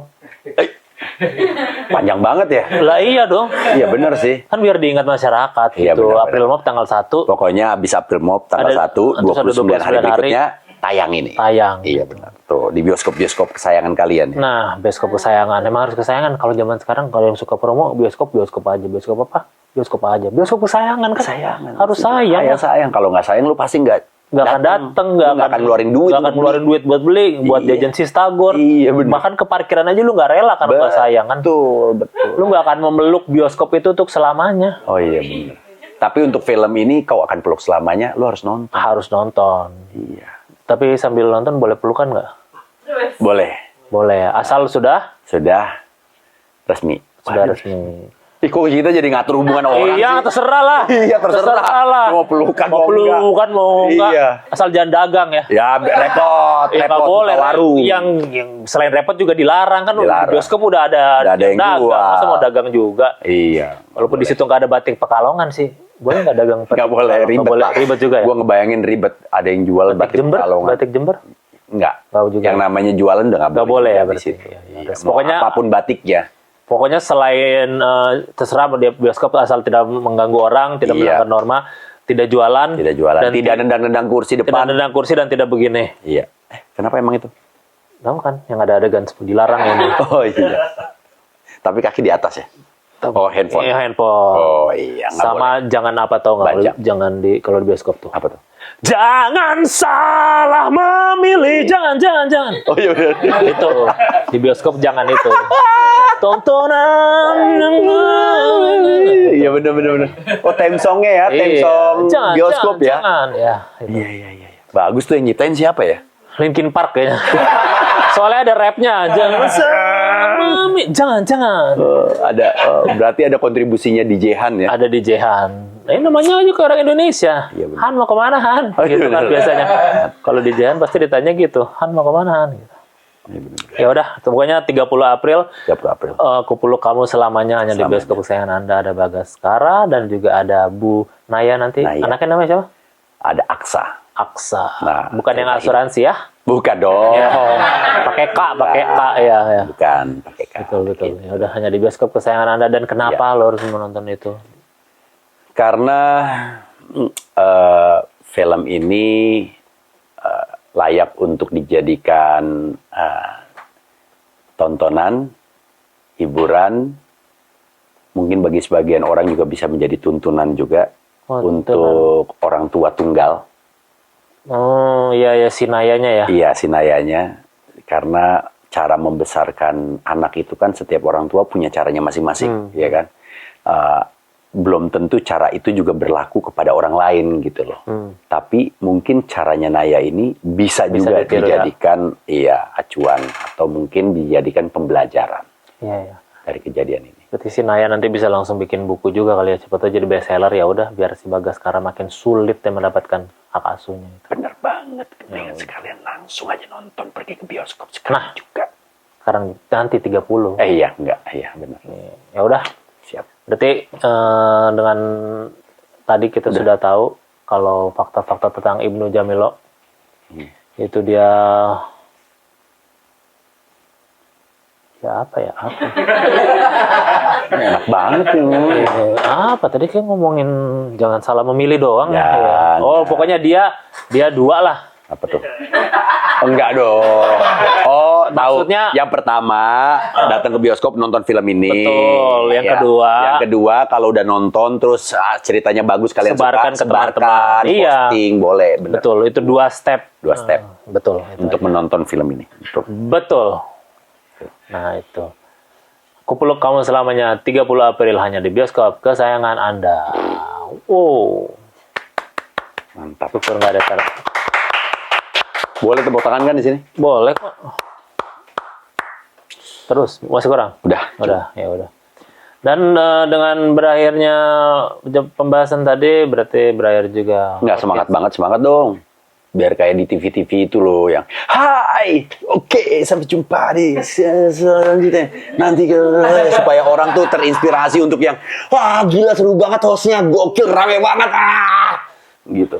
Panjang banget ya? Lah iya dong. Iya bener sih. Kan biar diingat masyarakat Iya, gitu. benar, April Mop tanggal 1 Pokoknya abis April Mop tanggal Ada- 1, terus ada 29 hari 29 hari berikutnya tayang ini. tayang. Iya benar. Tuh di bioskop-bioskop kesayangan kalian ya. Nah, bioskop kesayangan. Emang harus kesayangan. Kalau zaman sekarang kalau yang suka promo bioskop aja. Bioskop apa? Bioskop aja. Bioskop kesayangan kan. Kesayangan. Harus sayang. Sayang. Kalau nggak sayang lu pasti nggak Nggak akan dateng, nggak akan ngeluarin duit. nggak akan buat ngeluarin duit buat beli, buat Iya. jajan sistagor. Iya, bener. Bahkan ke parkiran aja lu nggak rela kan nggak sayang kan. Betul. Lu nggak akan memeluk bioskop itu untuk selamanya. Oh iya benar. Tapi untuk film ini kau akan peluk selamanya, lu harus nonton. Harus nonton. Iya. Tapi sambil nonton boleh pelukan nggak? Boleh. Boleh. Asal sudah Resmi. sudah resmi. Ih, kok kita jadi ngatur hubungan orang Iya, sih? terserah lah. Iya, terserah. lah. Mau pelukan, mau mau enggak. pelukan, mau enggak. Iya. Asal jangan dagang ya. Ya repot, Ya nggak repot boleh buka lah. warung. Yang selain repot juga dilarang kan. Dilarang. Di bioskop udah ada Udah ada yang dagang. jual. Masa mau dagang juga. Iya. Walaupun di situ nggak ada batik Pekalongan sih. Boleh nggak dagang? Nggak boleh, ribet. Nggak boleh, Pak. ribet juga ya. Gua ngebayangin ribet. Ada yang jual Batik Jember, Pekalongan. batik Jember. Enggak. Tahu juga. Yang namanya jualan udah Nggak boleh ya di berarti. situ. Iya, iya. Iya, Pokoknya- pokoknya apapun batiknya. Pokoknya selain terserah di bioskop asal tidak mengganggu orang, tidak Iya. melanggar norma, tidak jualan, Tidak jualan. dan Tidak nendang-nendang kursi tidak depan. nendang kursi dan tidak begini. Iya. Kenapa emang itu? Tahu kan, yang ada adegan dilarang ini. Oh iya. Tapi kaki di atas ya? Oh, handphone. Iya, handphone. Oh iya, nggak Sama boleh. jangan apa tau nggak? Baca. Jangan kalau di bioskop tuh. Apa tuh? Jangan salah memilih, jangan. Oh iya benar. Itu di bioskop jangan itu. Tontonan. Iya benar. Oh, theme songnya ya, theme song bioskop ya. Jangan, ya. Itu. Iya. Bagus tuh yang nyiptain siapa ya? Linkin Park kayaknya. Soalnya ada rapnya. Jangan. Berarti ada kontribusinya di Jehan ya? Ada di Jehan. Ini namanya aja ke orang Indonesia. Iya, benar. Han mau kemana Han? Oh, iya, Gitu kan benar. biasanya. Kalau di Jehan pasti ditanya gitu. Han mau kemana Han? Gitu. Iya, benar. Ya udah, pokoknya 30 April 30 April. Kupeluk Kamu Selamanya hanya di bioskop kesayangan Anda. Ada Bagaskara dan juga ada Bu Naya nanti. Naya. Anaknya namanya siapa? Ada Aksa. Aksa. Nah, Bukan yang kayak asuransi ya? Bukan dong. Ya. Pakai K ya. Bukan pakai K. Betul. Ya udah, hanya di bioskop kesayangan Anda. Dan kenapa lo harus menonton itu? Karena film ini layak untuk dijadikan tontonan, hiburan, mungkin bagi sebagian orang juga bisa menjadi tuntunan juga untuk orang tua tunggal. Oh iya si Nayanya ya. Iya, si Nayanya. Karena cara membesarkan anak itu kan setiap orang tua punya caranya masing-masing, ya kan? Belum tentu cara itu juga berlaku kepada orang lain gitu loh. Tapi mungkin caranya Naya ini bisa juga ditiru, dijadikan acuan atau mungkin dijadikan pembelajaran Iya. dari kejadian ini. Berarti si Naya nanti bisa langsung bikin buku juga kali ya, cepat aja jadi bestseller ya udah, biar si Bagaskara makin sulit ya mendapatkan hak asuhnya itu. Bener banget, pengen sekalian langsung aja nonton, pergi ke bioskop sekarang juga. Sekarang nanti 30. Iya, benar. Ya udah. Siap. Berarti dengan tadi kita sudah tahu kalau fakta-fakta tentang Ibnu Jamilo itu dia apa? Enak banget ini. Apa tadi kayak ngomongin jangan salah memilih doang ya. Jangan. Oh, pokoknya dia dua lah. Apa tuh? Enggak dong. Oh, tahu. Maksudnya- Yang pertama datang ke bioskop nonton film ini. Betul. Yang kedua- Yang kedua kalau udah nonton terus ceritanya bagus kalian Sebarkan suka, ke teman-teman. Iya. posting boleh, bener. Betul, itu 2 step. Dua step Betul. Itu untuk menonton film ini. Betul. Nah, itu. Kupeluk Kamu Selamanya 30 April hanya di bioskop kesayangan Anda. Wow. Mantap. Syukur nggak ada cara. Boleh tepuk tangan kan di sini? Boleh kok. Terus, masih kurang? Udah. Ya udah. Dan dengan berakhirnya pembahasan tadi berarti berakhir juga. Nggak semangat dong. Biar kayak di TV-TV itu loh yang hai, oke, sampai jumpa di selanjutnya. Nanti supaya orang tuh terinspirasi untuk yang wah gila seru banget hostnya, gokil, rame banget gitu.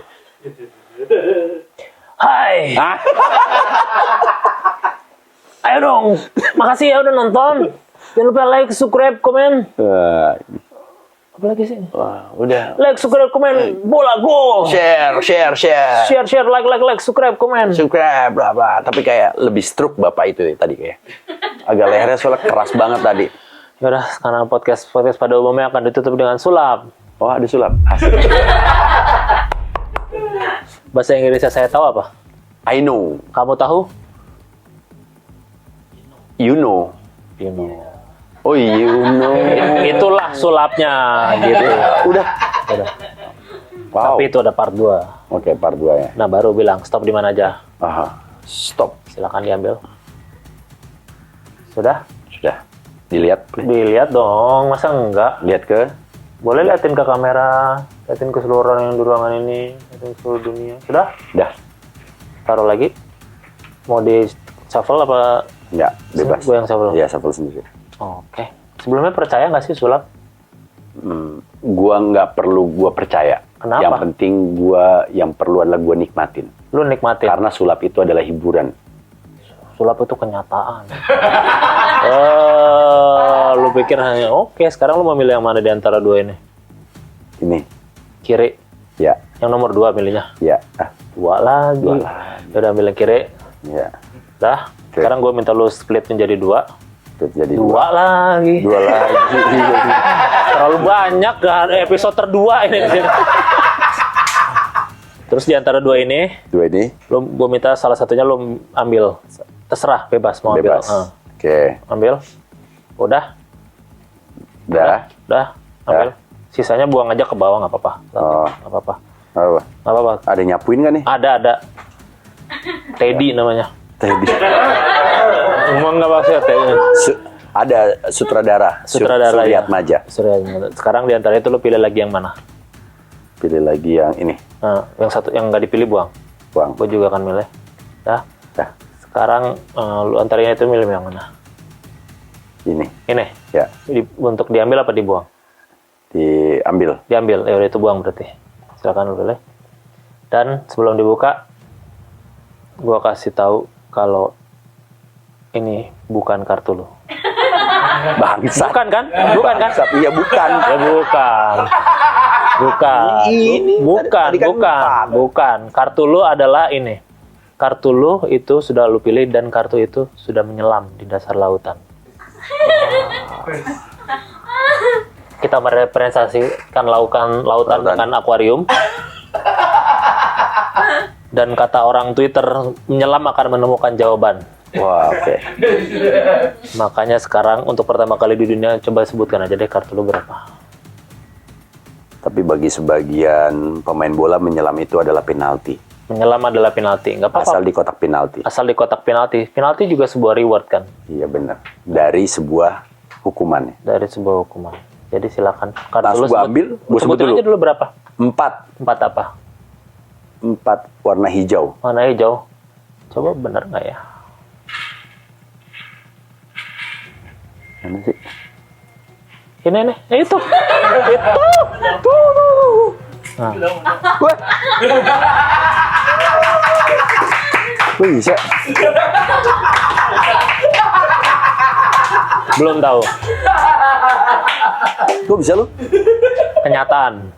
Hai. Ayo dong. Makasih ya udah nonton. Jangan lupa like, subscribe, komen. Apa lagi sih? Wah, udah. Like, subscribe, komen. Bola gol. Share. Share, like, subscribe, komen. Subscribe, bla bla. Tapi kayak lebih stroke bapak itu ya, tadi kayak. Agak lehernya soalnya keras banget tadi. Yaudah, karena podcast pada umumnya akan ditutup dengan sulap. Oh, ada sulap. Asik. Bahasa Inggrisnya saya tahu apa? I know. Kamu tahu? You know. You know. Oh, you know. Itulah sulapnya gitu. Udah. Wow. Tapi itu ada part 2. Oke, part 2 ya. Nah, baru bilang stop di mana aja. Aha. Stop. Silakan diambil. Sudah? Sudah. Dilihat. Dilihat dong, masa enggak? Lihat ke. Boleh liatin ke kamera, liatin ke seluruh orang yang di ruangan ini, liatin ke seluruh dunia. Sudah? Dah. Taruh lagi. Mau di shuffle apa? Enggak, bebas. Gue yang shuffle. Iya, shuffle sendiri. Oke. Sebelumnya percaya nggak sih sulap? Gua nggak perlu gua percaya. Kenapa? Yang penting yang perlu adalah gua nikmatin. Lu nikmatin. Karena sulap itu adalah hiburan. Sulap itu kenyataan. Lu pikir hanya oke, sekarang lu mau milih yang mana di antara dua ini? Ini. Kiri. Ya. Yang nomor 2 milihnya. Ya. Dua lagi. Dua lagi. Udah ambil yang kiri. Ya. Dah. Sekarang gue minta lu split menjadi 2. Jadi Dua lagi. 2 lagi. Terlalu banyak kan episode terdua ini. Terus di antara 2 ini, 2 ini gue minta salah satunya lu ambil. Terserah, bebas mau ambil. bebas. Oke. Ambil. Udah, Udah. ambil. Sisanya buang aja ke bawah, nggak apa-apa. Oh. Nggak apa-apa. Apa? Nggak apa-apa. Ada nyapuin nggak nih? Ada. Teddy namanya. Teddy. Ngomong nggak maksudnya Teddy. Ada sutradara. Sutradara Suryat ya. Maja. Sekarang di antara itu lu pilih lagi yang mana? Pilih lagi yang ini. Nah, yang satu yang nggak dipilih buang. Buang. Gue juga akan milih. Dah. Dah. Sekarang lu antaranya itu milih yang mana? Ini. Ini. Ya. Untuk diambil apa dibuang? Diambil. Diambil. Ya udah itu buang berarti. Silakan lu pilih. Dan sebelum dibuka, gua kasih tahu kalau ini bukan kartu lu. Bangsat. Bukan kan? Bukan kan? Bangsat. Iya bukan. Ya bukan. Ini tadi kan Bukan. Kartu lu adalah ini. Kartu lu itu sudah lu pilih dan kartu itu sudah menyelam di dasar lautan. Kita merepresentasikan lautan dengan akuarium. Dan kata orang Twitter, menyelam akan menemukan jawaban. Wah, oke. Makanya sekarang untuk pertama kali di dunia, coba sebutkan aja deh kartu lu berapa. Tapi bagi sebagian pemain bola menyelam itu adalah penalti. Menyelam adalah penalti, nggak apa-apa. Asal di kotak penalti. Asal di kotak penalti. Penalti juga sebuah reward kan, Iya benar. Dari sebuah hukuman. dari sebuah hukuman. Jadi silakan. Langsung gua ambil, gua sebut sebutin dulu. aja dulu berapa? 4 apa? warna hijau. Mana hijau? Coba bener nggak ya? Mana sih? Ini nih, itu. Tuh. Nah, Wah. Kok bisa? belum tahu. Kok bisa lu? Kenyataan.